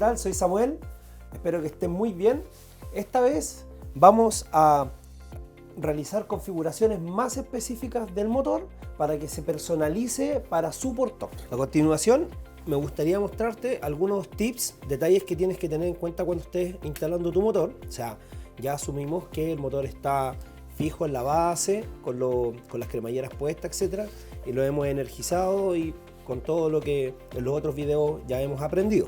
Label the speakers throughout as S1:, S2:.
S1: tal? Soy Samuel, espero que estén muy bien. Esta vez vamos a realizar configuraciones más específicas del motor para que se personalice para su portón. A continuación me gustaría mostrarte algunos tips, detalles que tienes que tener en cuenta cuando estés instalando tu motor. O sea, ya asumimos que el motor está fijo en la base, con las cremalleras puestas, etc. Y lo hemos energizado y con todo lo que en los otros videos ya hemos aprendido.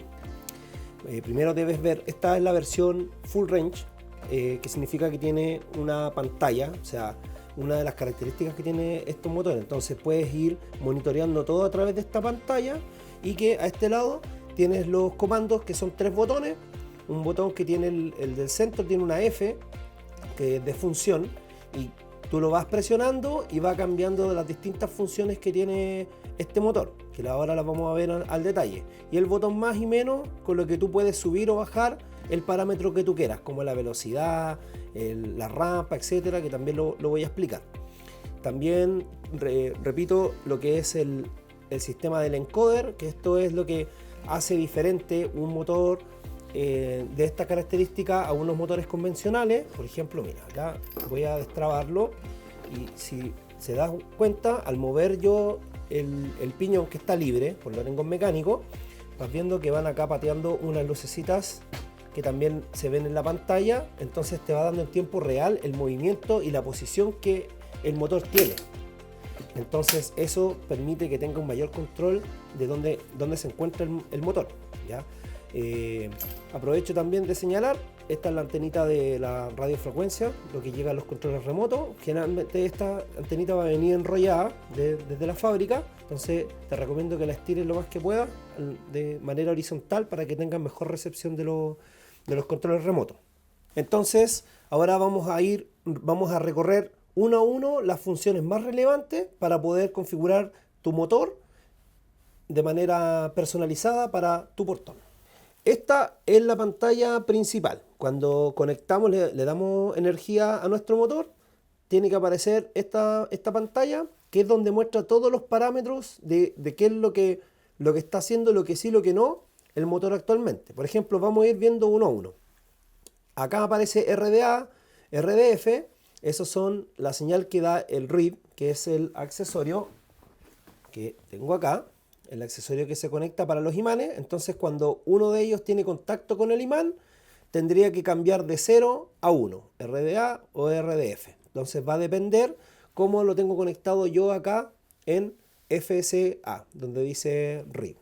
S1: Primero debes ver, esta es la versión Full Range, que significa que tiene una pantalla, o sea, una de las características que tiene estos motores. Entonces puedes ir monitoreando todo a través de esta pantalla, y que a este lado tienes los comandos, que son 3 botones. Un botón que tiene el del centro, tiene una F que es de función, y tú lo vas presionando y va cambiando de las distintas funciones que tiene este motor, que ahora las vamos a ver al detalle. Y el botón más y menos, con lo que tú puedes subir o bajar el parámetro que tú quieras, como la velocidad, la rampa, etcétera, que también lo voy a explicar. También repito lo que es el sistema del encoder, que esto es lo que hace diferente un motor de esta característica a unos motores convencionales. Por ejemplo, mira, acá voy a destrabarlo, y si se da cuenta, al mover yo el piñón que está libre, por lo tengo en mecánico, vas viendo que van acá pateando unas lucecitas que también se ven en la pantalla. Entonces te va dando en tiempo real el movimiento y la posición que el motor tiene. Entonces eso permite que tenga un mayor control de dónde se encuentra el motor, ¿ya? Aprovecho también de señalar, esta es la antenita de la radiofrecuencia, lo que llega a los controles remotos. Generalmente esta antenita va a venir enrollada desde la fábrica, entonces te recomiendo que la estires lo más que puedas de manera horizontal para que tengas mejor recepción de los controles remotos. Entonces ahora vamos a recorrer uno a uno las funciones más relevantes para poder configurar tu motor de manera personalizada para tu portón. Esta es la pantalla principal. Cuando conectamos, le damos energía a nuestro motor, tiene que aparecer esta pantalla, que es donde muestra todos los parámetros de qué es lo que está haciendo, lo que sí, lo que no, el motor actualmente. Por ejemplo, vamos a ir viendo uno a uno. Acá aparece RDA, RDF, esos son la señal que da el RIB, que es el accesorio que tengo acá, el accesorio que se conecta para los imanes. Entonces cuando uno de ellos tiene contacto con el imán, tendría que cambiar de 0 a 1, RDA o RDF. Entonces va a depender cómo lo tengo conectado yo acá en FSA, donde dice RIB.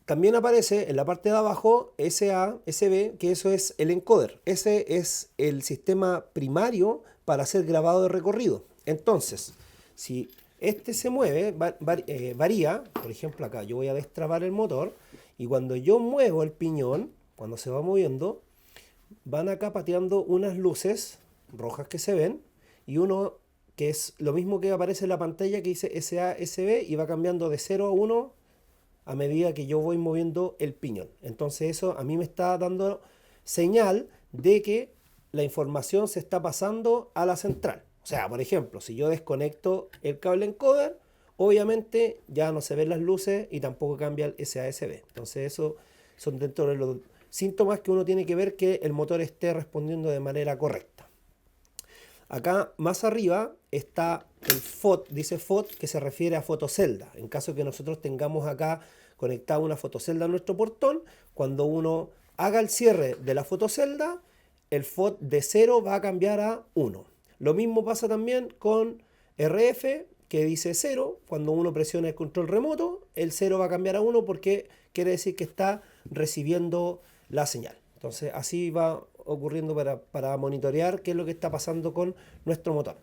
S1: También aparece en la parte de abajo SA, SB, que eso es el encoder. Ese es el sistema primario para hacer grabado de recorrido. Entonces, si este se mueve, varía. Por ejemplo, acá yo voy a destrabar el motor, y cuando yo muevo el piñón, cuando se va moviendo, van acá pateando unas luces rojas que se ven, y uno que es lo mismo que aparece en la pantalla, que dice SA, SB, y va cambiando de 0 a 1 a medida que yo voy moviendo el piñón. Entonces eso a mí me está dando señal de que la información se está pasando a la central. O sea, por ejemplo, si yo desconecto el cable encoder, obviamente ya no se ven las luces y tampoco cambia el SASB. Entonces eso son dentro de los síntomas que uno tiene que ver que el motor esté respondiendo de manera correcta. Acá más arriba está el FOT, dice FOT, que se refiere a fotocelda. En caso que nosotros tengamos acá conectada una fotocelda a nuestro portón, cuando uno haga el cierre de la fotocelda, el FOT de 0 va a cambiar a 1. Lo mismo pasa también con RF, que dice 0. Cuando uno presiona el control remoto, el 0 va a cambiar a 1 porque quiere decir que está recibiendo la señal. Entonces así va ocurriendo para monitorear qué es lo que está pasando con nuestro motor.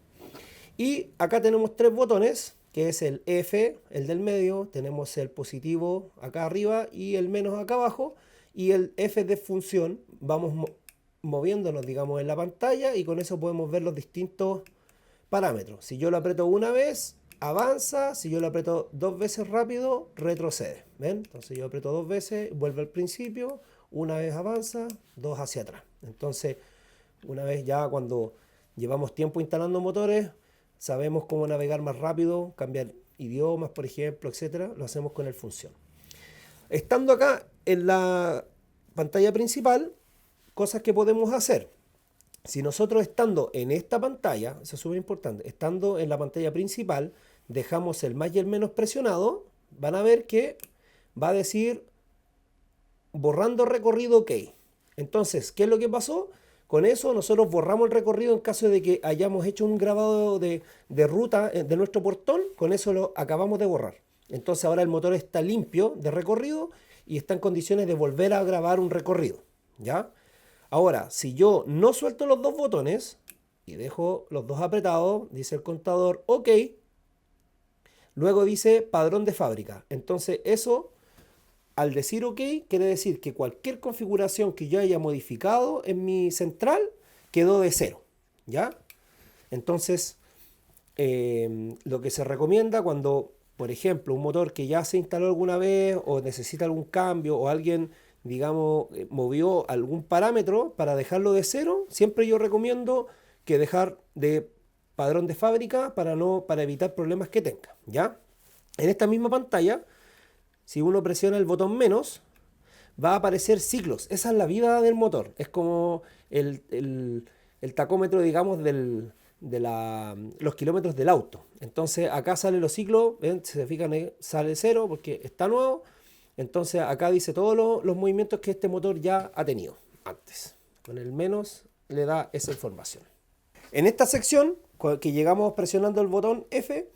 S1: Y acá tenemos 3 botones, que es el F, el del medio, tenemos el positivo acá arriba y el menos acá abajo, y el F de función. Vamos moviéndonos, digamos, en la pantalla, y con eso podemos ver los distintos parámetros. Si yo lo aprieto una vez, avanza. Si yo lo aprieto 2 veces rápido, retrocede. ¿Ven? Entonces yo aprieto 2 veces, vuelve al principio, una vez avanza, 2 hacia atrás. Entonces, una vez ya cuando llevamos tiempo instalando motores, sabemos cómo navegar más rápido, cambiar idiomas, por ejemplo, etcétera. Lo hacemos con el función. Estando acá en la pantalla principal, cosas que podemos hacer. Si nosotros estando en esta pantalla, eso es súper importante, estando en la pantalla principal, dejamos el más y el menos presionado, van a ver que va a decir borrando recorrido OK. Entonces, ¿qué es lo que pasó? Con eso nosotros borramos el recorrido en caso de que hayamos hecho un grabado de ruta de nuestro portón, con eso lo acabamos de borrar. Entonces ahora el motor está limpio de recorrido y está en condiciones de volver a grabar un recorrido, ¿ya? Ahora, si yo no suelto los dos botones y dejo los dos apretados, dice el contador OK, luego dice padrón de fábrica. Entonces eso, al decir OK, quiere decir que cualquier configuración que yo haya modificado en mi central quedó de cero, ¿ya? Entonces, lo que se recomienda cuando, por ejemplo, un motor que ya se instaló alguna vez o necesita algún cambio o alguien, digamos, movió algún parámetro para dejarlo de cero, siempre yo recomiendo que dejar de padrón de fábrica para evitar problemas que tenga, ¿ya? En esta misma pantalla, si uno presiona el botón menos, va a aparecer ciclos. Esa es la vida del motor. Es como el tacómetro, digamos, los kilómetros del auto. Entonces acá salen los ciclos, ¿ven? Si se fijan, sale cero porque está nuevo. Entonces acá dice todos los movimientos que este motor ya ha tenido antes. Con el menos le da esa información. En esta sección, que llegamos presionando el botón F,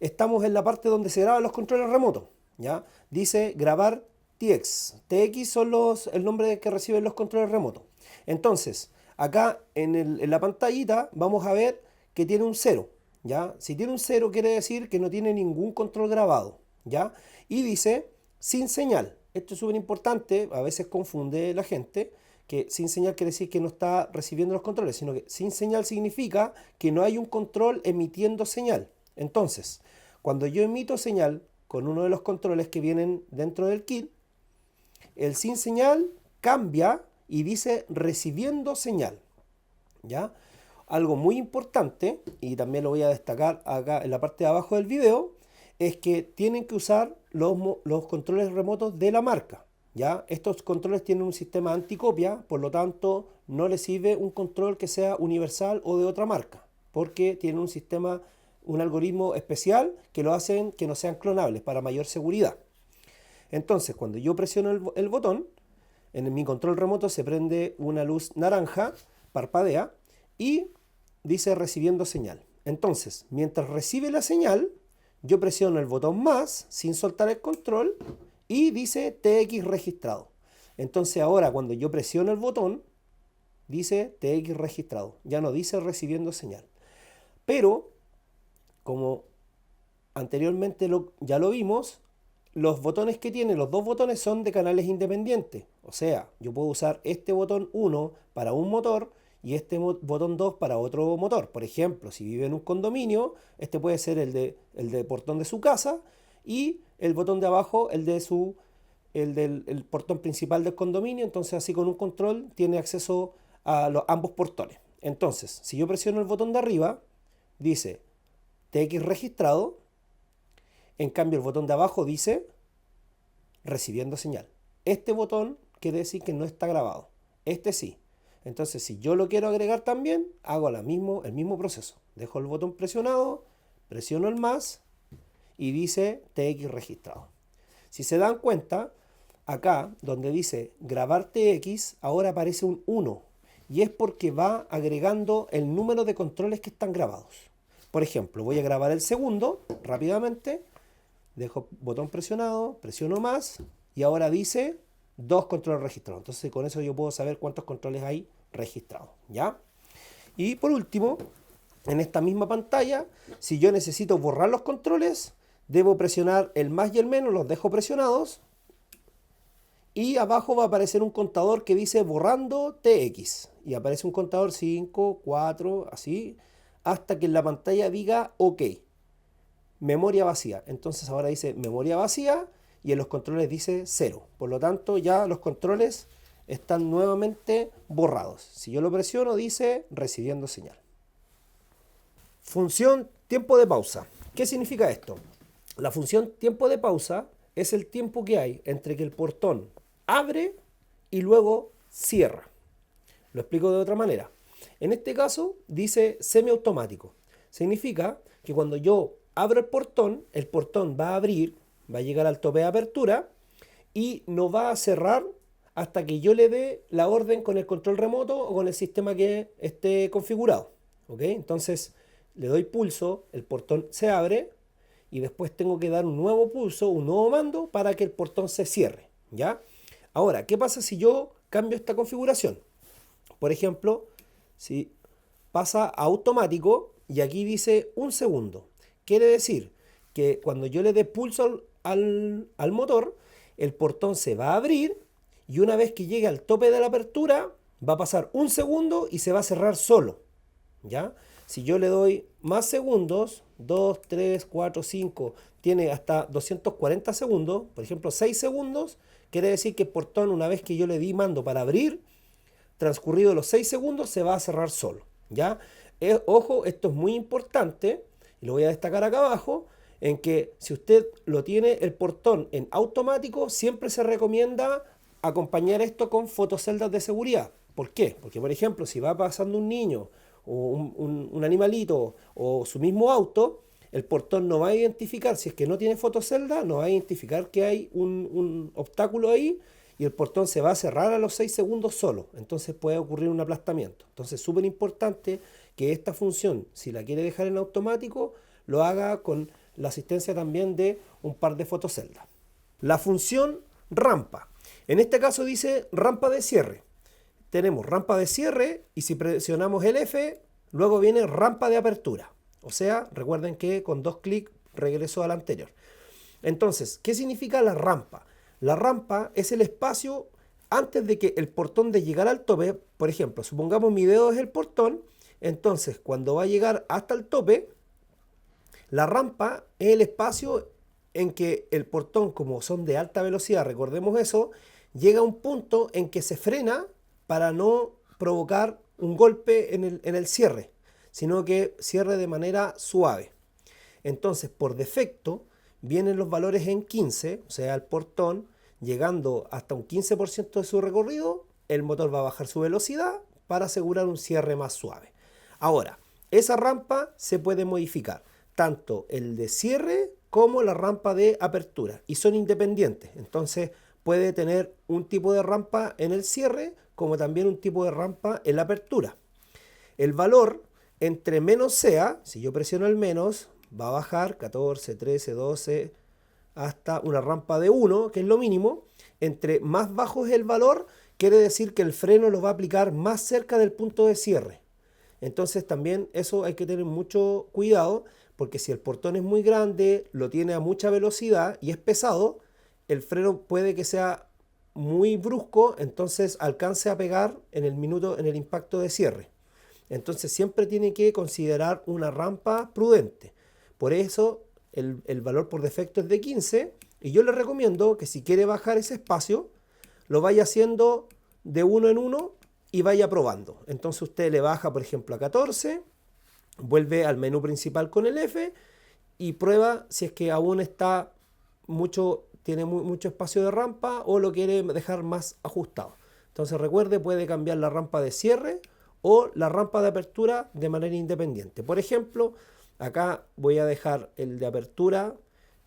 S1: estamos en la parte donde se graban los controles remotos, ¿ya? Dice grabar TX. TX son el nombre que reciben los controles remotos. Entonces, acá en la pantallita vamos a ver que tiene un 0, ¿ya? Si tiene un 0 quiere decir que no tiene ningún control grabado, ¿ya? Y dice sin señal. Esto es súper importante, a veces confunde la gente, que sin señal quiere decir que no está recibiendo los controles, sino que sin señal significa que no hay un control emitiendo señal. Entonces, cuando yo emito señal con uno de los controles que vienen dentro del kit, el sin señal cambia y dice recibiendo señal, ¿ya? Algo muy importante, y también lo voy a destacar acá en la parte de abajo del video, es que tienen que usar los controles remotos de la marca, ¿ya? Estos controles tienen un sistema anticopia, por lo tanto no les sirve un control que sea universal o de otra marca, porque tienen un sistema, un algoritmo especial que lo hacen que no sean clonables para mayor seguridad. Entonces, cuando yo presiono el botón, en mi control remoto se prende una luz naranja, parpadea y dice recibiendo señal. Entonces, mientras recibe la señal, yo presiono el botón más sin soltar el control y dice TX registrado. Entonces ahora cuando yo presiono el botón, dice TX registrado. Ya no dice recibiendo señal. Pero, como anteriormente ya lo vimos, los botones que tiene, los dos botones son de canales independientes. O sea, yo puedo usar este botón 1 para un motor y este botón 2 para otro motor. Por ejemplo, si vive en un condominio, este puede ser el de portón de su casa y el botón de abajo el del portón principal del condominio. Entonces así con un control tiene acceso a ambos portones. Entonces, si yo presiono el botón de arriba, dice TX registrado. En cambio, el botón de abajo dice recibiendo señal. Este botón quiere decir que no está grabado. Este sí. Entonces, si yo lo quiero agregar también, hago el mismo proceso. Dejo el botón presionado, presiono el más y dice TX registrado. Si se dan cuenta, acá donde dice grabar TX, ahora aparece un 1. Y es porque va agregando el número de controles que están grabados. Por ejemplo, voy a grabar el segundo rápidamente. Dejo botón presionado, presiono más y ahora dice 2 controles registrados. Entonces con eso yo puedo saber cuántos controles hay registrados, ¿ya? Y por último, en esta misma pantalla, si yo necesito borrar los controles, debo presionar el más y el menos, los dejo presionados y abajo va a aparecer un contador que dice borrando TX y aparece un contador 5, 4, así, hasta que en la pantalla diga OK. Memoria vacía. Entonces ahora dice memoria vacía y en los controles dice 0. Por lo tanto, ya los controles están nuevamente borrados. Si yo lo presiono, dice recibiendo señal. Función tiempo de pausa. ¿Qué significa esto? La función tiempo de pausa es el tiempo que hay entre que el portón abre y luego cierra. Lo explico de otra manera. En este caso dice semiautomático. Significa que cuando yo abro el portón va a abrir, va a llegar al tope de apertura y no va a cerrar hasta que yo le dé la orden con el control remoto o con el sistema que esté configurado. ¿Ok? Entonces le doy pulso, el portón se abre y después tengo que dar un nuevo pulso, un nuevo mando para que el portón se cierre. ¿Ya? Ahora, ¿qué pasa si yo cambio esta configuración? Por ejemplo, si pasa a automático y aquí dice 1 segundo. Quiere decir que cuando yo le dé pulso al motor, el portón se va a abrir y una vez que llegue al tope de la apertura, va a pasar 1 segundo y se va a cerrar solo. ¿Ya? Si yo le doy más segundos, 2, 3, 4, 5, tiene hasta 240 segundos, por ejemplo 6 segundos, quiere decir que el portón, una vez que yo le di mando para abrir, transcurridos los 6 segundos, se va a cerrar solo. ¿Ya? Ojo, esto es muy importante, y lo voy a destacar acá abajo, en que si usted lo tiene el portón en automático, siempre se recomienda acompañar esto con fotoceldas de seguridad. ¿Por qué? Porque, por ejemplo, si va pasando un niño o un animalito o su mismo auto, el portón no va a identificar, si es que no tiene fotocelda, no va a identificar que hay un obstáculo ahí y el portón se va a cerrar a los 6 segundos solo. Entonces puede ocurrir un aplastamiento. Entonces es súper importante que esta función, si la quiere dejar en automático, lo haga con la asistencia también de un par de fotoceldas. La función rampa. En este caso dice rampa de cierre. Tenemos rampa de cierre y si presionamos el F, luego viene rampa de apertura. O sea, recuerden que con 2 clics regreso al anterior. Entonces, ¿qué significa la rampa? La rampa es el espacio antes de que el portón de llegar al tope, por ejemplo, supongamos mi dedo es el portón, entonces cuando va a llegar hasta el tope, la rampa es el espacio en que el portón, como son de alta velocidad, recordemos eso, llega a un punto en que se frena para no provocar un golpe en el cierre, sino que cierre de manera suave. Entonces, por defecto, vienen los valores en 15, o sea, el portón llegando hasta un 15% de su recorrido, el motor va a bajar su velocidad para asegurar un cierre más suave. Ahora, esa rampa se puede modificar, tanto el de cierre como la rampa de apertura, y son independientes. Entonces, puede tener un tipo de rampa en el cierre, como también un tipo de rampa en la apertura. El valor, entre menos sea, si yo presiono el menos, va a bajar 14, 13, 12, hasta una rampa de 1, que es lo mínimo. Entre más bajo es el valor, quiere decir que el freno lo va a aplicar más cerca del punto de cierre. Entonces también eso hay que tener mucho cuidado, porque si el portón es muy grande, lo tiene a mucha velocidad y es pesado, el freno puede que sea muy brusco, entonces alcance a pegar en el impacto de cierre. Entonces siempre tiene que considerar una rampa prudente. Por eso el valor por defecto es de 15 y yo le recomiendo que si quiere bajar ese espacio, lo vaya haciendo de uno en uno y vaya probando. Entonces usted le baja, por ejemplo, a 14, vuelve al menú principal con el F y prueba si es que aún está tiene mucho espacio de rampa o lo quiere dejar más ajustado. Entonces recuerde, puede cambiar la rampa de cierre o la rampa de apertura de manera independiente. Por ejemplo, acá voy a dejar el de apertura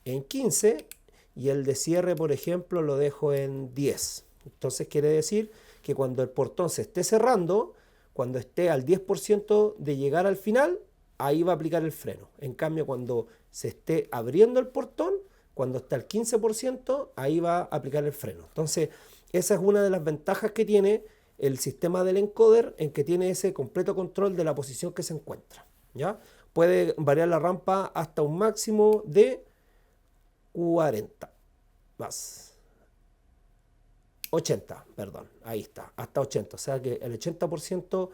S1: en 15 y el de cierre, por ejemplo, lo dejo en 10. Entonces quiere decir que cuando el portón se esté cerrando, cuando esté al 10% de llegar al final, ahí va a aplicar el freno. En cambio, cuando se esté abriendo el portón, cuando está al 15%, ahí va a aplicar el freno. Entonces, esa es una de las ventajas que tiene el sistema del encoder, en que tiene ese completo control de la posición que se encuentra. ¿Ya? Puede variar la rampa hasta un máximo de 40. Más. 80, perdón. Ahí está. Hasta 80. O sea que el 80%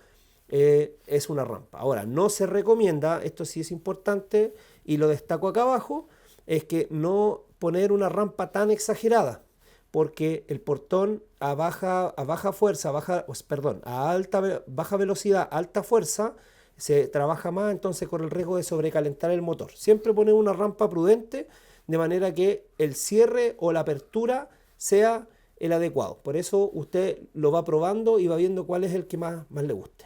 S1: es una rampa. Ahora, no se recomienda, esto sí es importante y lo destaco acá abajo, es que no poner una rampa tan exagerada, porque el portón a baja fuerza, baja velocidad, alta fuerza, se trabaja más, entonces corre el riesgo de sobrecalentar el motor. Siempre poner una rampa prudente, de manera que el cierre o la apertura sea el adecuado. Por eso usted lo va probando y va viendo cuál es el que más le guste.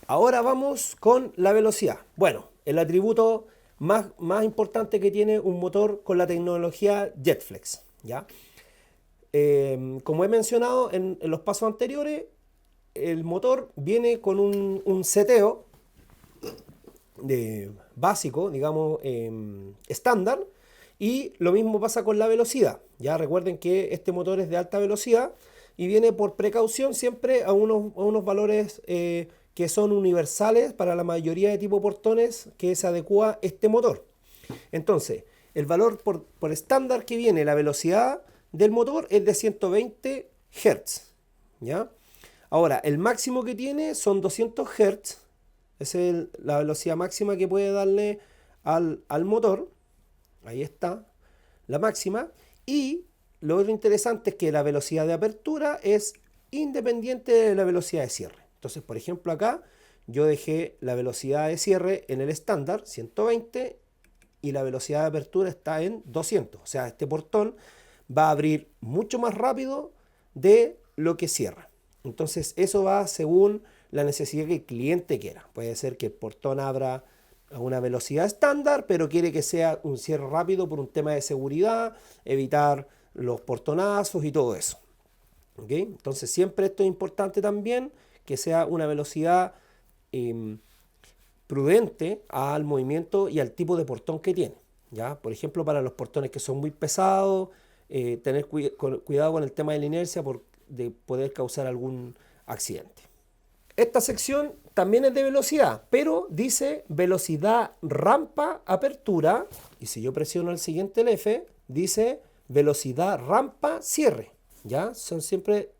S1: Ahora vamos con la velocidad. Bueno, el atributo más importante que tiene un motor con la tecnología JetFlex, ¿ya? Como he mencionado en los pasos anteriores, el motor viene con un seteo básico, digamos, estándar, y lo mismo pasa con la velocidad. Ya recuerden que este motor es de alta velocidad y viene por precaución siempre a unos valores que son universales para la mayoría de tipo portones que se adecua este motor. Entonces, el valor por estándar que viene, la velocidad del motor es de 120 Hz. ¿Ya? Ahora, el máximo que tiene son 200 Hz. Esa es la velocidad máxima que puede darle al motor. Ahí está, la máxima. Y lo otro interesante es que la velocidad de apertura es independiente de la velocidad de cierre. Entonces, por ejemplo, acá yo dejé la velocidad de cierre en el estándar, 120, y la velocidad de apertura está en 200. O sea, este portón va a abrir mucho más rápido de lo que cierra. Entonces, eso va según la necesidad que el cliente quiera. Puede ser que el portón abra a una velocidad estándar, pero quiere que sea un cierre rápido por un tema de seguridad, evitar los portonazos y todo eso. ¿Okay? Entonces, siempre esto es importante también, que sea una velocidad prudente al movimiento y al tipo de portón que tiene. ¿Ya? Por ejemplo, para los portones que son muy pesados, tener cuidado con el tema de la inercia de poder causar algún accidente. Esta sección también es de velocidad, pero dice velocidad rampa apertura, y si yo presiono el siguiente, el F, dice velocidad rampa cierre. ¿Ya? Son siempre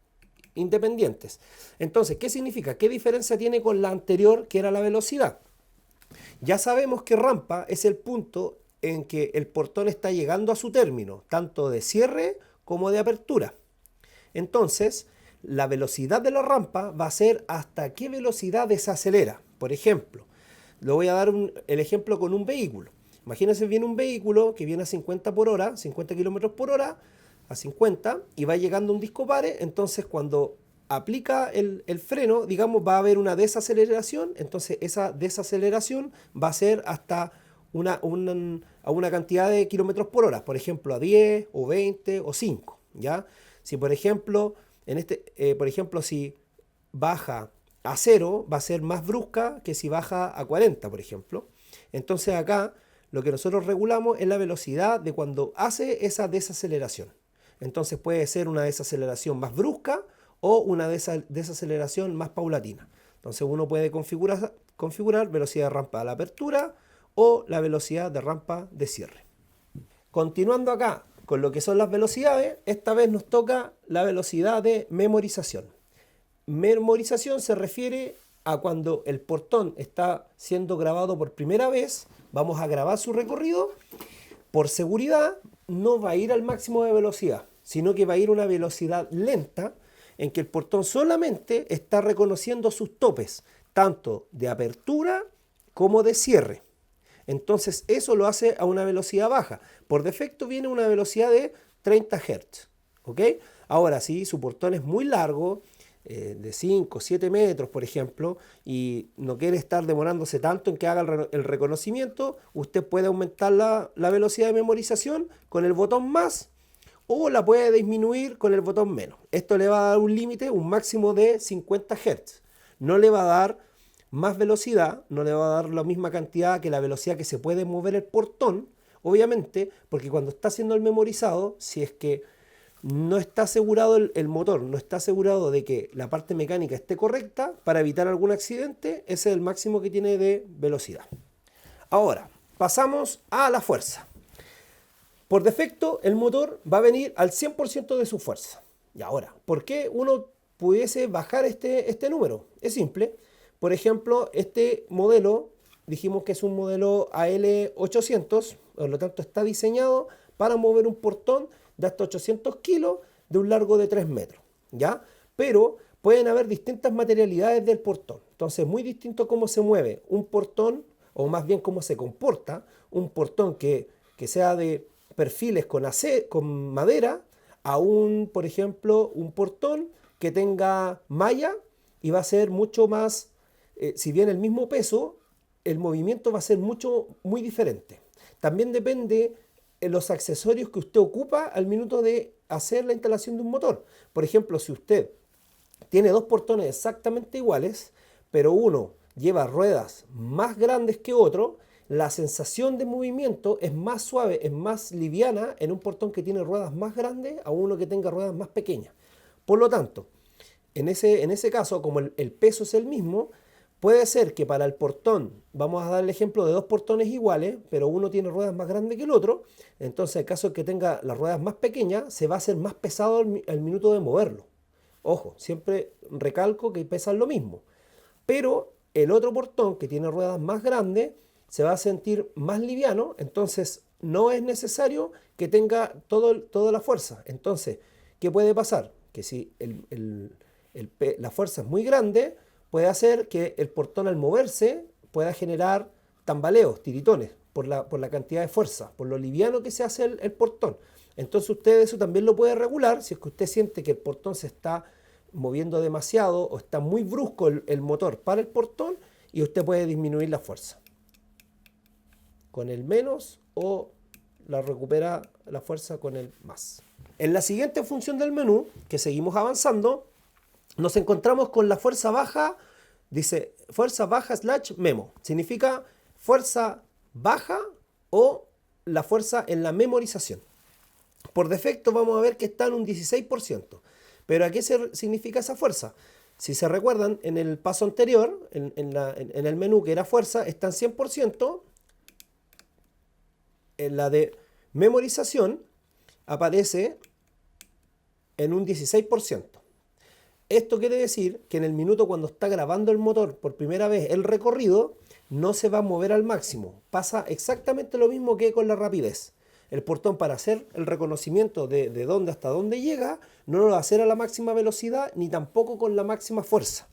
S1: independientes. Entonces, ¿qué significa? ¿Qué diferencia tiene con la anterior, que era la velocidad? Ya sabemos que rampa es el punto en que el portón está llegando a su término, tanto de cierre como de apertura. Entonces, la velocidad de la rampa va a ser hasta qué velocidad desacelera. Por ejemplo, le voy a dar el ejemplo con un vehículo. Imagínense, viene un vehículo que viene a 50 por hora, 50 kilómetros por hora, a 50, y va llegando un disco pare. Entonces, cuando aplica el freno, digamos, va a haber una desaceleración. Entonces, esa desaceleración va a ser hasta a una cantidad de kilómetros por hora, por ejemplo, a 10 o 20 o 5. ¿Ya? Si, por ejemplo, si baja a 0, va a ser más brusca que si baja a 40, por ejemplo. Entonces, acá lo que nosotros regulamos es la velocidad de cuando hace esa desaceleración. Entonces, puede ser una desaceleración más brusca o una desaceleración más paulatina. Entonces, uno puede configurar velocidad de rampa a la apertura o la velocidad de rampa de cierre. Continuando acá con lo que son las velocidades, esta vez nos toca la velocidad de memorización. Memorización se refiere a cuando el portón está siendo grabado por primera vez, vamos a grabar su recorrido. Por seguridad, no va a ir al máximo de velocidad, sino que va a ir a una velocidad lenta en que el portón solamente está reconociendo sus topes, tanto de apertura como de cierre. Entonces eso lo hace a una velocidad baja. Por defecto viene una velocidad de 30 Hz. ¿Ok? Ahora, si su portón es muy largo, de 5 o 7 metros, por ejemplo, y no quiere estar demorándose tanto en que haga el reconocimiento, usted puede aumentar la velocidad de memorización con el botón más, o la puede disminuir con el botón menos. Esto le va a dar un límite, un máximo de 50 Hz. No le va a dar más velocidad, no le va a dar la misma cantidad que la velocidad que se puede mover el portón, obviamente, porque cuando está haciendo el memorizado, si es que no está asegurado el motor, no está asegurado de que la parte mecánica esté correcta para evitar algún accidente, ese es el máximo que tiene de velocidad. Ahora, pasamos a la fuerza. Por defecto, el motor va a venir al 100% de su fuerza. Y ahora, ¿por qué uno pudiese bajar este número? Es simple. Por ejemplo, este modelo, dijimos que es un modelo AL800, por lo tanto está diseñado para mover un portón de hasta 800 kilos de un largo de 3 metros, ¿ya? Pero pueden haber distintas materialidades del portón. Entonces, muy distinto cómo se mueve un portón, o más bien cómo se comporta un portón que sea de perfiles con madera, a por ejemplo, un portón que tenga malla y va a ser mucho más, si bien el mismo peso, el movimiento va a ser muy diferente. También depende de los accesorios que usted ocupa al minuto de hacer la instalación de un motor. Por ejemplo, si usted tiene dos portones exactamente iguales, pero uno lleva ruedas más grandes que otro, la sensación de movimiento es más suave, es más liviana en un portón que tiene ruedas más grandes a uno que tenga ruedas más pequeñas. Por lo tanto, en ese caso, como el peso es el mismo, puede ser que para el portón, vamos a dar el ejemplo de dos portones iguales, pero uno tiene ruedas más grandes que el otro, entonces en el caso de que tenga las ruedas más pequeñas, se va a hacer más pesado al minuto de moverlo. Ojo, siempre recalco que pesan lo mismo, pero el otro portón que tiene ruedas más grandes se va a sentir más liviano, entonces no es necesario que tenga toda la fuerza. Entonces, ¿qué puede pasar? Que si la fuerza es muy grande, puede hacer que el portón al moverse pueda generar tambaleos, tiritones, por la cantidad de fuerza, por lo liviano que se hace el portón. Entonces usted eso también lo puede regular si es que usted siente que el portón se está moviendo demasiado o está muy brusco el motor para el portón, y usted puede disminuir la fuerza con el menos o la recupera la fuerza con el más. En la siguiente función del menú, que seguimos avanzando, nos encontramos con la fuerza baja. Dice fuerza baja / memo. Significa fuerza baja o la fuerza en la memorización. Por defecto vamos a ver que está en un 16%. Pero ¿a qué significa esa fuerza? Si se recuerdan, en el paso anterior, en el menú que era fuerza, está en 100%. En la de memorización aparece en un 16%. Esto quiere decir que en el minuto cuando está grabando el motor por primera vez el recorrido, no se va a mover al máximo. Pasa exactamente lo mismo que con la rapidez. El portón, para hacer el reconocimiento de dónde hasta dónde llega, no lo va a hacer a la máxima velocidad ni tampoco con la máxima fuerza.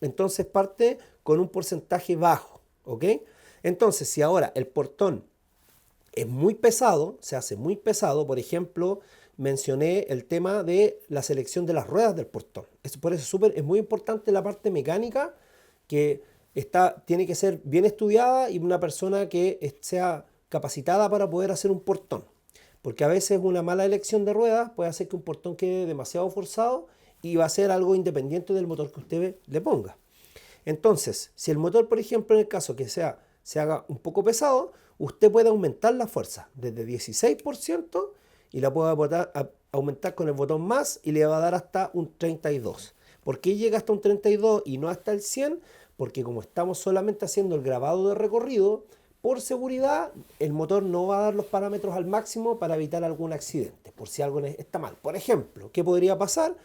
S1: Entonces parte con un porcentaje bajo, ¿ok? Entonces, si ahora el portón es muy pesado, se hace muy pesado, por ejemplo, mencioné el tema de la selección de las ruedas del portón. Por eso es muy importante la parte mecánica, que tiene que ser bien estudiada y una persona que sea capacitada para poder hacer un portón. Porque a veces una mala elección de ruedas puede hacer que un portón quede demasiado forzado y va a ser algo independiente del motor que usted le ponga. Entonces, si el motor, por ejemplo, en el caso que se haga un poco pesado, usted puede aumentar la fuerza desde 16% y la puede aumentar con el botón más y le va a dar hasta un 32%. ¿Por qué llega hasta un 32% y no hasta el 100%? Porque como estamos solamente haciendo el grabado de recorrido, por seguridad el motor no va a dar los parámetros al máximo para evitar algún accidente, por si algo está mal. Por ejemplo, ¿qué podría pasar?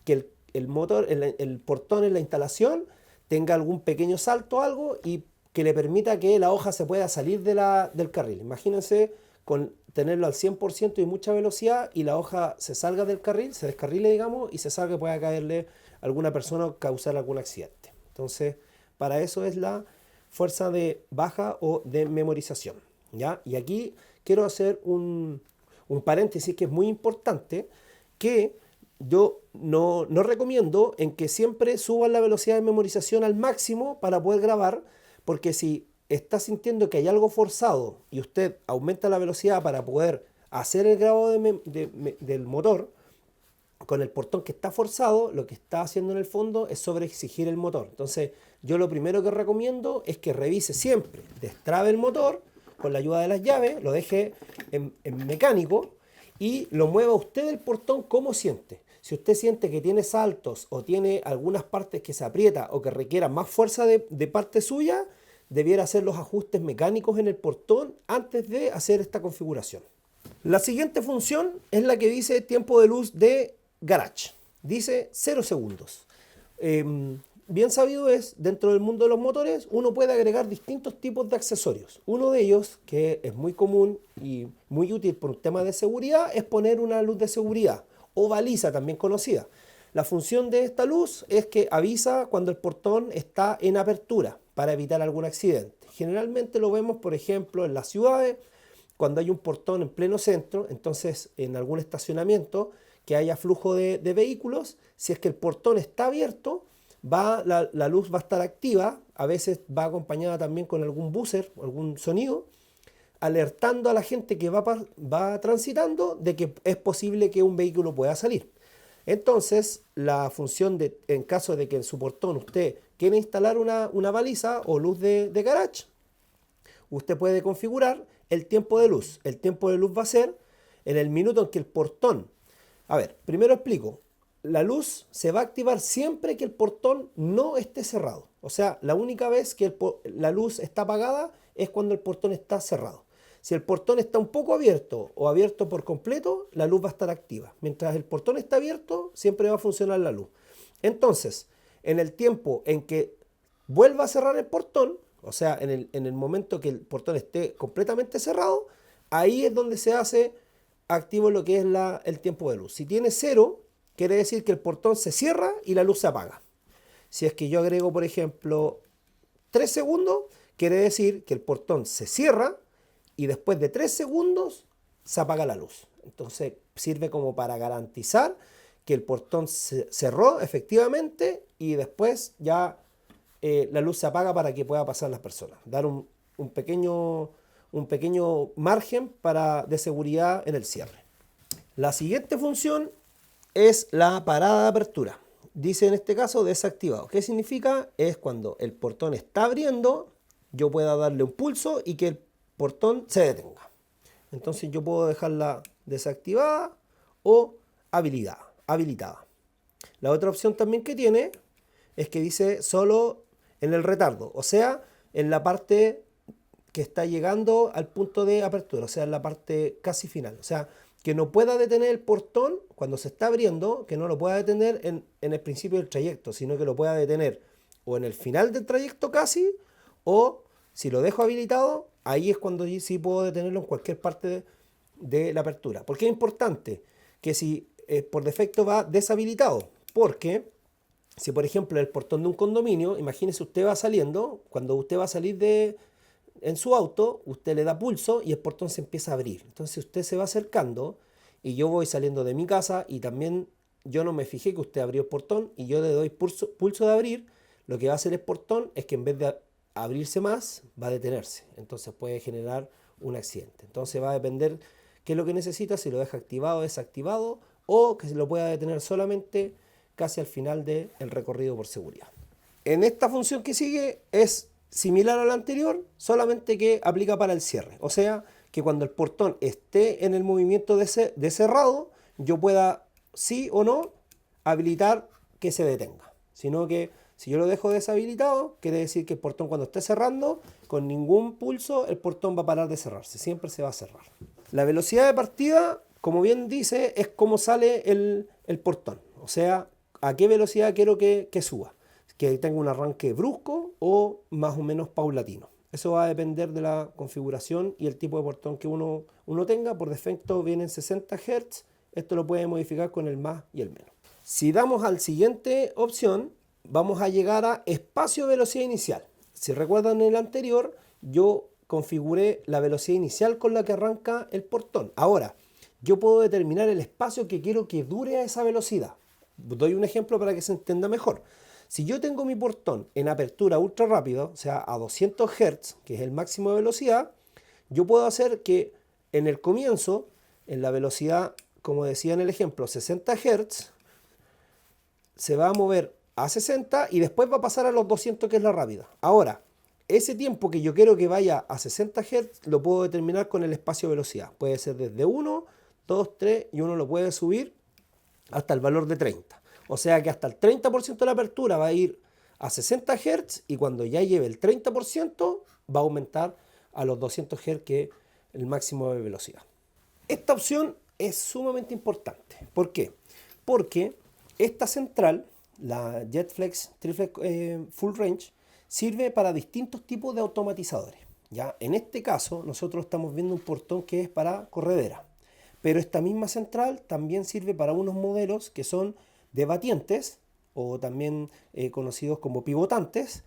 S1: Que el portón en la instalación tenga algún pequeño salto o algo y que le permita que la hoja se pueda salir del carril. Imagínense con tenerlo al 100% y mucha velocidad y la hoja se salga del carril, se descarrile, digamos, y se salga, que pueda caerle a alguna persona o causar algún accidente. Entonces, para eso es la fuerza de baja o de memorización, ¿ya? Y aquí quiero hacer un paréntesis que es muy importante, que yo no recomiendo en que siempre suban la velocidad de memorización al máximo para poder grabar, porque si está sintiendo que hay algo forzado y usted aumenta la velocidad para poder hacer el grabado del motor con el portón que está forzado, lo que está haciendo en el fondo es sobreexigir el motor. Entonces, yo lo primero que recomiendo es que revise siempre, destrabe el motor con la ayuda de las llaves, lo deje en mecánico y lo mueva usted el portón como siente. Si usted siente que tiene saltos o tiene algunas partes que se aprieta o que requiera más fuerza de parte suya, debiera hacer los ajustes mecánicos en el portón antes de hacer esta configuración. La siguiente función es la que dice tiempo de luz de Garage. Dice 0 segundos. Bien sabido es, dentro del mundo de los motores, uno puede agregar distintos tipos de accesorios. Uno de ellos, que es muy común y muy útil por un tema de seguridad, es poner una luz de seguridad o baliza, también conocida. La función de esta luz es que avisa cuando el portón está en apertura para evitar algún accidente. Generalmente lo vemos, por ejemplo, en las ciudades, cuando hay un portón en pleno centro, entonces en algún estacionamiento que haya flujo de vehículos. Si es que el portón está abierto, la luz va a estar activa, a veces va acompañada también con algún buzzer, algún sonido, alertando a la gente que va transitando de que es posible que un vehículo pueda salir. Entonces, la función en caso de que en su portón usted quiera instalar una baliza o luz de garage, usted puede configurar el tiempo de luz. El tiempo de luz va a ser en el minuto en que el portón... A ver, primero explico. La luz se va a activar siempre que el portón no esté cerrado. O sea, la única vez que la luz está apagada es cuando el portón está cerrado. Si el portón está un poco abierto o abierto por completo, la luz va a estar activa. Mientras el portón está abierto, siempre va a funcionar la luz. Entonces, en el tiempo en que vuelva a cerrar el portón, o sea, en el momento que el portón esté completamente cerrado, ahí es donde se hace activo lo que es el tiempo de luz. Si tiene 0, quiere decir que el portón se cierra y la luz se apaga. Si es que yo agrego, por ejemplo, 3 segundos, quiere decir que el portón se cierra y después de 3 segundos se apaga la luz. Entonces sirve como para garantizar que el portón se cerró efectivamente y después ya la luz se apaga para que pueda pasar las personas. Dar un pequeño margen de seguridad en el cierre. La siguiente función es la parada de apertura. Dice en este caso desactivado. ¿Qué significa? Es cuando el portón está abriendo, yo pueda darle un pulso y que el portón se detenga. Entonces yo puedo dejarla desactivada o habilitada. La otra opción también que tiene es que dice solo en el retardo, o sea, en la parte que está llegando al punto de apertura, o sea, en la parte casi final. O sea, que no pueda detener el portón cuando se está abriendo, que no lo pueda detener en el principio del trayecto, sino que lo pueda detener o en el final del trayecto casi, o si lo dejo habilitado, ahí es cuando sí puedo detenerlo en cualquier parte de la apertura. ¿Por qué es importante? Que si por defecto va deshabilitado, porque si por ejemplo el portón de un condominio, imagínese usted va saliendo, cuando usted va a salir en su auto, usted le da pulso y el portón se empieza a abrir. Entonces usted se va acercando y yo voy saliendo de mi casa y también yo no me fijé que usted abrió el portón y yo le doy pulso de abrir. Lo que va a hacer el portón es que en vez de abrirse más, va a detenerse. Entonces puede generar un accidente. Entonces va a depender qué es lo que necesita, si lo deja activado o desactivado, o que se lo pueda detener solamente casi al final del recorrido por seguridad. En esta función que sigue es similar a la anterior, solamente que aplica para el cierre. O sea, que cuando el portón esté en el movimiento de cerrado, yo pueda, sí o no, habilitar que se detenga. Sino que si yo lo dejo deshabilitado, quiere decir que el portón cuando esté cerrando, con ningún pulso, el portón va a parar de cerrarse. Siempre se va a cerrar. La velocidad de partida, como bien dice, es cómo sale el portón. O sea, a qué velocidad quiero que suba. Que tenga un arranque brusco o más o menos paulatino. Eso va a depender de la configuración y el tipo de portón que uno tenga. Por defecto viene en 60 Hz. Esto lo puede modificar con el más y el menos. Si damos a la siguiente opción, vamos a llegar a espacio velocidad inicial. Si recuerdan en el anterior, yo configuré la velocidad inicial con la que arranca el portón. Ahora, yo puedo determinar el espacio que quiero que dure a esa velocidad. Doy un ejemplo para que se entienda mejor. Si yo tengo mi portón en apertura ultra rápido, o sea, a 200 Hz, que es el máximo de velocidad, yo puedo hacer que en el comienzo, en la velocidad, como decía en el ejemplo, 60 Hz, se va a mover a 60 y después va a pasar a los 200, que es la rápida. Ahora, ese tiempo que yo quiero que vaya a 60 Hz, lo puedo determinar con el espacio velocidad. Puede ser desde 1, 2, 3 y uno lo puede subir hasta el valor de 30. O sea que hasta el 30% de la apertura va a ir a 60 Hz y cuando ya lleve el 30% va a aumentar a los 200 Hz, que es el máximo de velocidad. Esta opción es sumamente importante. ¿Por qué? Porque esta central, la JetFlex Full Range, sirve para distintos tipos de automatizadores. ¿Ya? En este caso nosotros estamos viendo un portón que es para corredera. Pero esta misma central también sirve para unos modelos que son de batientes o también conocidos como pivotantes.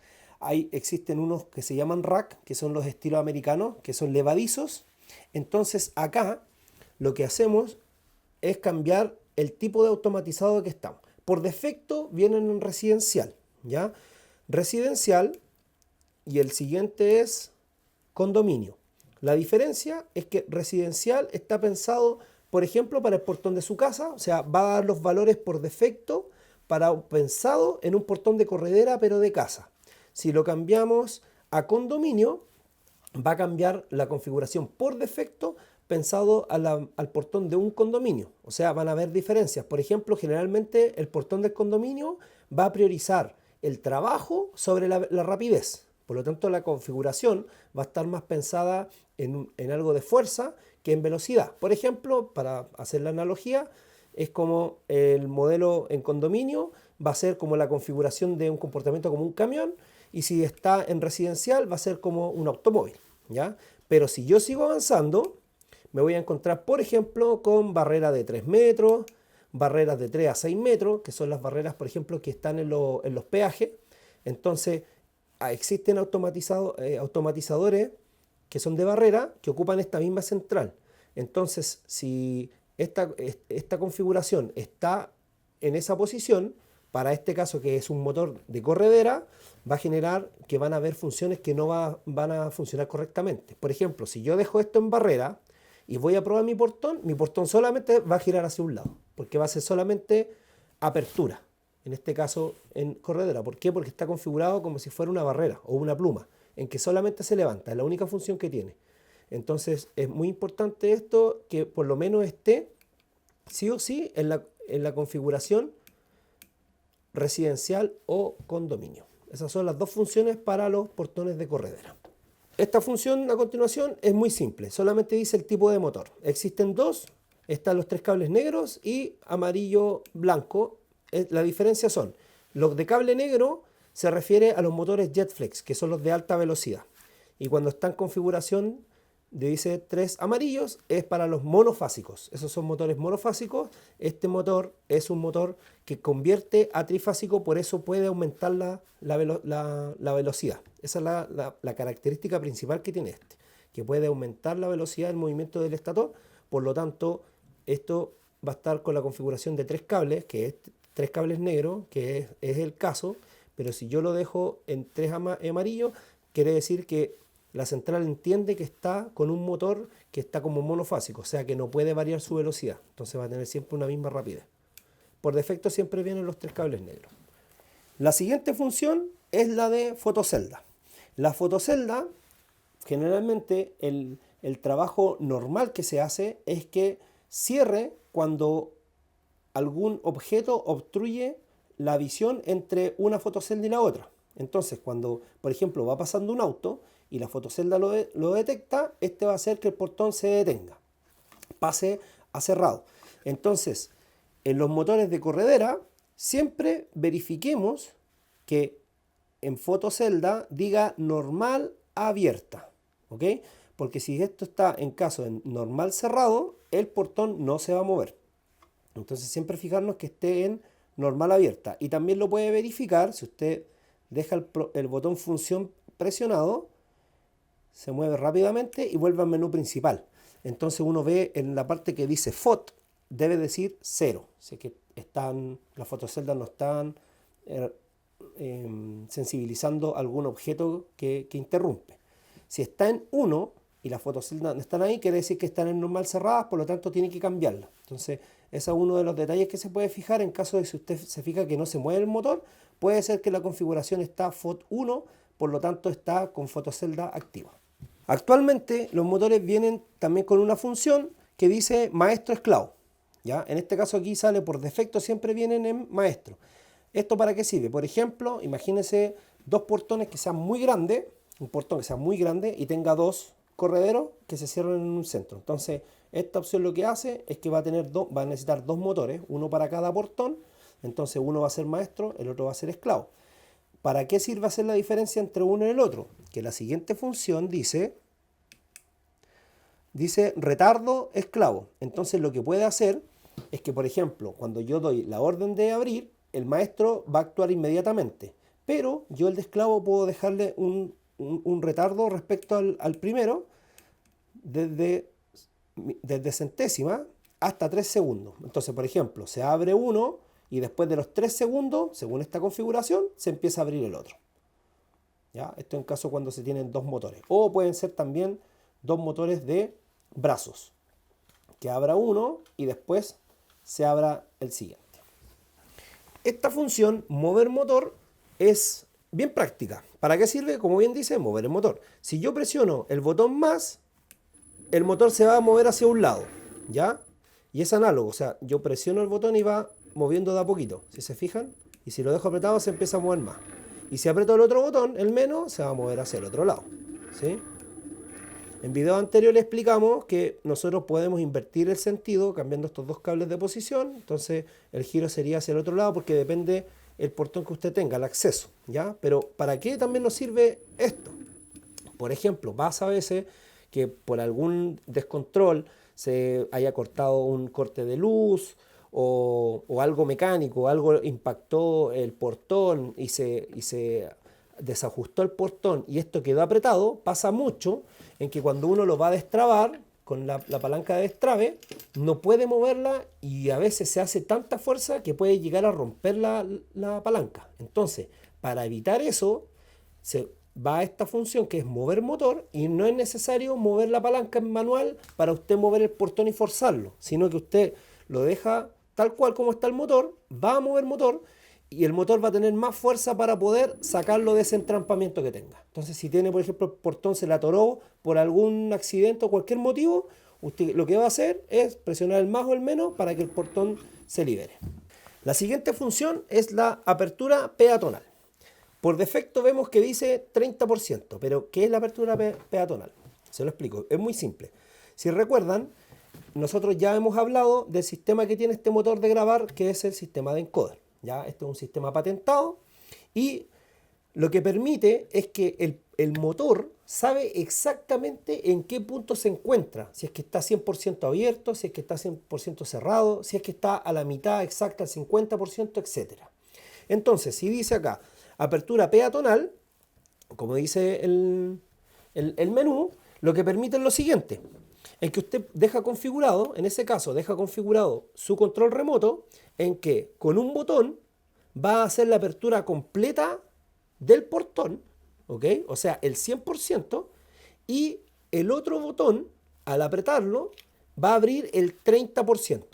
S1: Existen unos que se llaman rack, que son los estilos americanos, que son levadizos. Entonces acá lo que hacemos es cambiar el tipo de automatizado que estamos. Por defecto vienen en residencial, ¿ya? Residencial, y el siguiente es condominio. La diferencia es que residencial está pensado, por ejemplo, para el portón de su casa, o sea, va a dar los valores por defecto pensado en un portón de corredera, pero de casa. Si lo cambiamos a condominio, va a cambiar la configuración por defecto pensado al portón de un condominio. O sea, van a haber diferencias. Por ejemplo, generalmente el portón del condominio va a priorizar el trabajo sobre la rapidez. Por lo tanto, la configuración va a estar más pensada en algo de fuerza que en velocidad. Por ejemplo, para hacer la analogía, es como el modelo en condominio va a ser como la configuración de un comportamiento como un camión, y si está en residencial va a ser como un automóvil, ¿ya? Pero si yo sigo avanzando, me voy a encontrar, por ejemplo, con barreras de 3 metros, barreras de 3 a 6 metros, que son las barreras, por ejemplo, que están en los peajes. Entonces, existen automatizadores que son de barrera que ocupan esta misma central. Entonces, si esta configuración está en esa posición, para este caso que es un motor de corredera, va a generar que van a haber funciones que no van a funcionar correctamente. Por ejemplo, si yo dejo esto en barrera y voy a probar mi portón solamente va a girar hacia un lado, porque va a ser solamente apertura, en este caso en corredera. ¿Por qué? Porque está configurado como si fuera una barrera o una pluma, en que solamente se levanta, es la única función que tiene. Entonces es muy importante esto, que por lo menos esté sí o sí en la configuración residencial o condominio. Esas son las dos funciones para los portones de corredera. Esta función a continuación es muy simple, solamente dice el tipo de motor. Existen dos, están los 3 cables negros y amarillo blanco. La diferencia son, los de cable negro se refiere a los motores Jetflex, que son los de alta velocidad. Y cuando está en configuración dice 3 amarillos, es para los monofásicos. Esos son motores monofásicos. Este motor es un motor que convierte a trifásico, por eso puede aumentar la velocidad. Esa es la característica principal que tiene este, que puede aumentar la velocidad del movimiento del estator. Por lo tanto, esto va a estar con la configuración de 3 cables, que es 3 cables negros, que es el caso. Pero si yo lo dejo en 3 amarillos, quiere decir que la central entiende que está con un motor que está como monofásico, o sea que no puede variar su velocidad. Entonces va a tener siempre una misma rapidez. Por defecto siempre vienen los 3 cables negros. La siguiente función es la de fotocelda. La fotocelda, generalmente el trabajo normal que se hace es que cierre cuando algún objeto obstruye la visión entre una fotocelda y la otra. Entonces, cuando, por ejemplo, va pasando un auto y la fotocelda lo detecta, este va a hacer que el portón se detenga, pase a cerrado. Entonces, en los motores de corredera, siempre verifiquemos que en fotocelda diga normal abierta, ¿ok? Porque si esto está en caso de normal cerrado, el portón no se va a mover. Entonces, siempre fijarnos que esté en normal abierta. Y también lo puede verificar si usted deja el botón función presionado, se mueve rápidamente y vuelve al menú principal. Entonces uno ve en la parte que dice FOT, debe decir 0. Así que las fotoceldas no están sensibilizando algún objeto que interrumpe. Si está en 1 y las fotoceldas no están ahí, quiere decir que están en normal cerradas, por lo tanto tiene que cambiarla. Entonces ese es uno de los detalles que se puede fijar en caso de si usted se fija que no se mueve el motor. Puede ser que la configuración está FOT 1, por lo tanto está con fotocelda activa. Actualmente los motores vienen también con una función que dice maestro esclavo, ¿ya? En este caso aquí sale por defecto, siempre vienen en maestro. ¿Esto para qué sirve? Por ejemplo, imagínense dos portones que sean muy grandes, un portón que sea muy grande y tenga 2 correderos que se cierran en un centro. Entonces, esta opción lo que hace es que va a necesitar 2 motores, uno para cada portón. Entonces, uno va a ser maestro, el otro va a ser esclavo. ¿Para qué sirve hacer la diferencia entre uno y el otro? Que la siguiente función dice retardo esclavo. Entonces lo que puede hacer es que, por ejemplo, cuando yo doy la orden de abrir, el maestro va a actuar inmediatamente. Pero yo el de esclavo puedo dejarle un retardo respecto al primero desde centésima hasta 3 segundos. Entonces, por ejemplo, se abre uno y después de los 3 segundos, según esta configuración, se empieza a abrir el otro. ¿Ya? Esto en caso cuando se tienen dos motores. O pueden ser también dos motores de brazos. Que abra uno y después se abra el siguiente. Esta función, mover motor, es bien práctica. ¿Para qué sirve? Como bien dice, mover el motor. Si yo presiono el botón más, el motor se va a mover hacia un lado, ¿ya? Y es análogo, o sea, yo presiono el botón y va moviendo de a poquito, si se fijan. Y si lo dejo apretado se empieza a mover más. Y si aprieto el otro botón, el menos, se va a mover hacia el otro lado, ¿sí? En video anterior le explicamos que nosotros podemos invertir el sentido cambiando estos dos cables de posición. Entonces el giro sería hacia el otro lado porque depende el portón que usted tenga, el acceso, ¿ya? Pero ¿para qué también nos sirve esto? Por ejemplo, pasa a veces que por algún descontrol se haya cortado un corte de luz o algo mecánico, algo impactó el portón y se desajustó el portón y esto quedó apretado. Pasa mucho en que cuando uno lo va a destrabar con la palanca de destrabe, no puede moverla y a veces se hace tanta fuerza que puede llegar a romper la palanca. Entonces, para evitar eso, se va a esta función que es mover motor y no es necesario mover la palanca en manual para usted mover el portón y forzarlo, sino que usted lo deja tal cual como está el motor, va a mover motor y el motor va a tener más fuerza para poder sacarlo de ese entrampamiento que tenga. Entonces, si tiene, por ejemplo, el portón se le atoró por algún accidente o cualquier motivo, usted lo que va a hacer es presionar el más o el menos para que el portón se libere. La siguiente función es la apertura peatonal. Por defecto vemos que dice 30%, pero ¿qué es la apertura peatonal? Se lo explico, es muy simple. Si recuerdan, nosotros ya hemos hablado del sistema que tiene este motor de grabar, que es el sistema de encoder. ¿Ya? Este es un sistema patentado y lo que permite es que el motor sabe exactamente en qué punto se encuentra, si es que está 100% abierto, si es que está 100% cerrado, si es que está a la mitad exacta, al 50%, etc. Entonces, si dice acá apertura peatonal, como dice el menú, lo que permite es lo siguiente, es que usted deja configurado, en ese caso deja configurado su control remoto, en que con un botón va a hacer la apertura completa del portón, ¿ok? O sea, el 100%, y el otro botón, al apretarlo, va a abrir el 30%.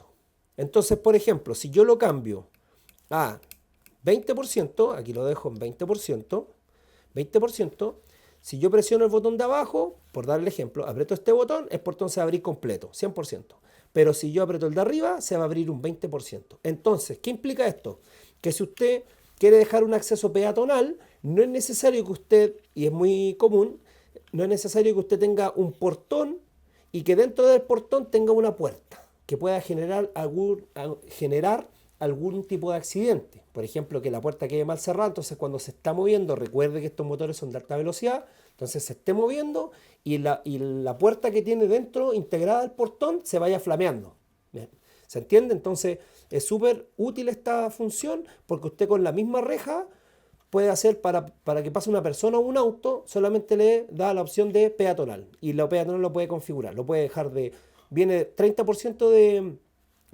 S1: Entonces, por ejemplo, si yo lo cambio a 20%, aquí lo dejo en 20%, si yo presiono el botón de abajo, por darle ejemplo, aprieto este botón, el portón se va a abrir completo, 100%. Pero si yo aprieto el de arriba, se va a abrir un 20%. Entonces, ¿qué implica esto? Que si usted quiere dejar un acceso peatonal, no es necesario que usted, y es muy común, no es necesario que usted tenga un portón y que dentro del portón tenga una puerta que pueda generar algún tipo de accidente. Por ejemplo, que la puerta quede mal cerrada, entonces cuando se está moviendo, recuerde que estos motores son de alta velocidad, entonces se esté moviendo y la puerta que tiene dentro, integrada al portón, se vaya flameando. ¿Bien? ¿Se entiende? Entonces es súper útil esta función porque usted con la misma reja puede hacer para que pase una persona o un auto, solamente le da la opción de peatonal. Y la peatonal lo puede configurar, lo puede dejar viene 30%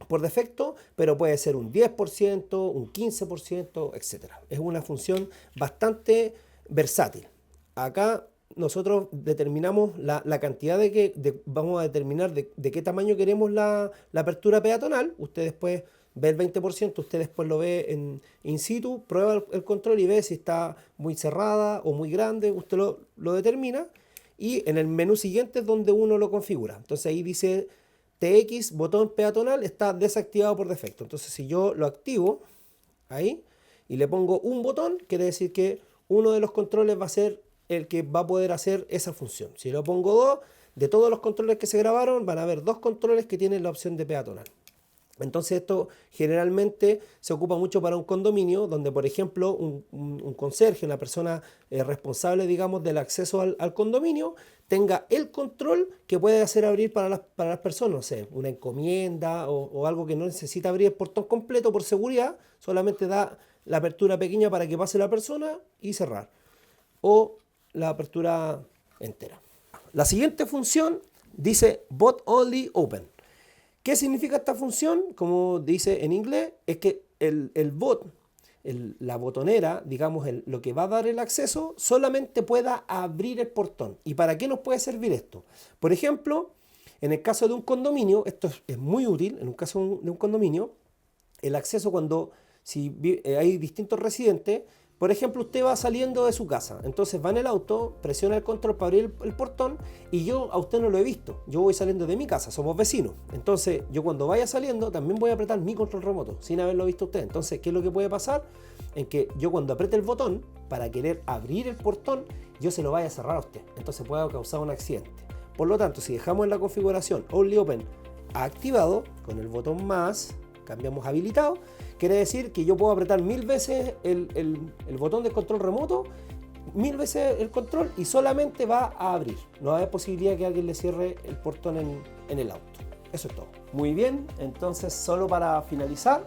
S1: por defecto, pero puede ser un 10%, un 15%, etc. Es una función bastante versátil. Acá nosotros determinamos la cantidad vamos a determinar de qué tamaño queremos la apertura peatonal. Usted después ve el 20%, usted después lo ve in situ, prueba el control y ve si está muy cerrada o muy grande, usted lo determina. Y en el menú siguiente es donde uno lo configura. Entonces ahí dice TX, botón peatonal, está desactivado por defecto. Entonces si yo lo activo ahí y le pongo un botón, quiere decir que uno de los controles va a ser el que va a poder hacer esa función. Si lo pongo dos, de todos los controles que se grabaron, van a haber dos controles que tienen la opción de peatonal. Entonces esto generalmente se ocupa mucho para un condominio donde, por ejemplo, un conserje, una persona responsable, digamos, del acceso al condominio, tenga el control que puede hacer abrir para las personas, no sé, una encomienda o algo que no necesita abrir el portón completo por seguridad, solamente da la apertura pequeña para que pase la persona y cerrar, o la apertura entera. La siguiente función dice Bot Only Open. ¿Qué significa esta función? Como dice en inglés, es que el bot, la botonera, digamos, lo que va a dar el acceso, solamente pueda abrir el portón. ¿Y para qué nos puede servir esto? Por ejemplo, en el caso de un condominio, esto es muy útil, en un caso de un condominio, el acceso cuando hay distintos residentes. Por ejemplo, usted va saliendo de su casa, entonces va en el auto, presiona el control para abrir el portón y yo a usted no lo he visto. Yo voy saliendo de mi casa, somos vecinos. Entonces yo cuando vaya saliendo también voy a apretar mi control remoto sin haberlo visto usted. Entonces, ¿qué es lo que puede pasar? En que yo cuando apriete el botón para querer abrir el portón, yo se lo vaya a cerrar a usted. Entonces puede causar un accidente. Por lo tanto, si dejamos en la configuración Only Open activado, con el botón más, cambiamos habilitado, quiere decir que yo puedo apretar 1000 veces el botón de control remoto, 1000 veces el control y solamente va a abrir. No va a haber posibilidad de que alguien le cierre el portón en el auto. Eso es todo. Muy bien, entonces solo para finalizar,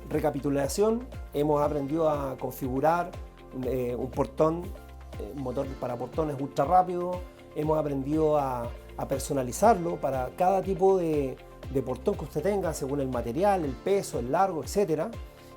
S1: recapitulación, hemos aprendido a configurar un portón, motor para portones ultra rápido, hemos aprendido a personalizarlo para cada tipo de portón que usted tenga, según el material, el peso, el largo, etc.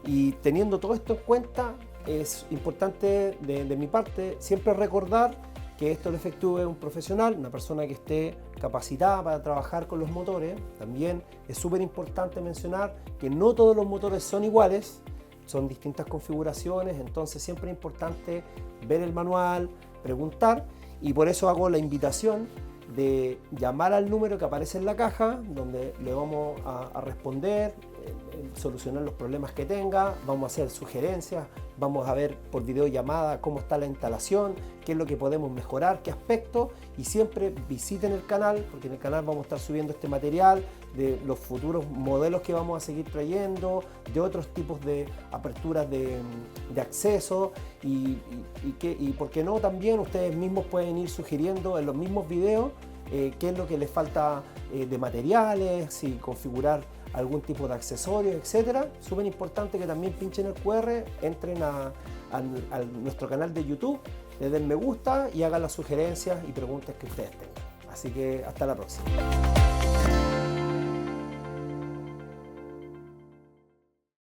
S1: Y teniendo todo esto en cuenta, es importante de mi parte siempre recordar que esto lo efectúe un profesional, una persona que esté capacitada para trabajar con los motores. También es súper importante mencionar que no todos los motores son iguales, son distintas configuraciones, entonces siempre es importante ver el manual, preguntar, y por eso hago la invitación de llamar al número que aparece en la caja, donde le vamos a responder, solucionar los problemas que tenga, vamos a hacer sugerencias, vamos a ver por videollamada cómo está la instalación, qué es lo que podemos mejorar, qué aspectos, y siempre visiten el canal, porque en el canal vamos a estar subiendo este material de los futuros modelos que vamos a seguir trayendo, de otros tipos de aperturas de acceso, y por qué no, también ustedes mismos pueden ir sugiriendo en los mismos videos qué es lo que les falta de materiales, si configurar algún tipo de accesorios, etcétera. Súper importante que también pinchen el QR, entren a nuestro canal de YouTube, le den me gusta y hagan las sugerencias y preguntas que ustedes tengan. Así que hasta la próxima.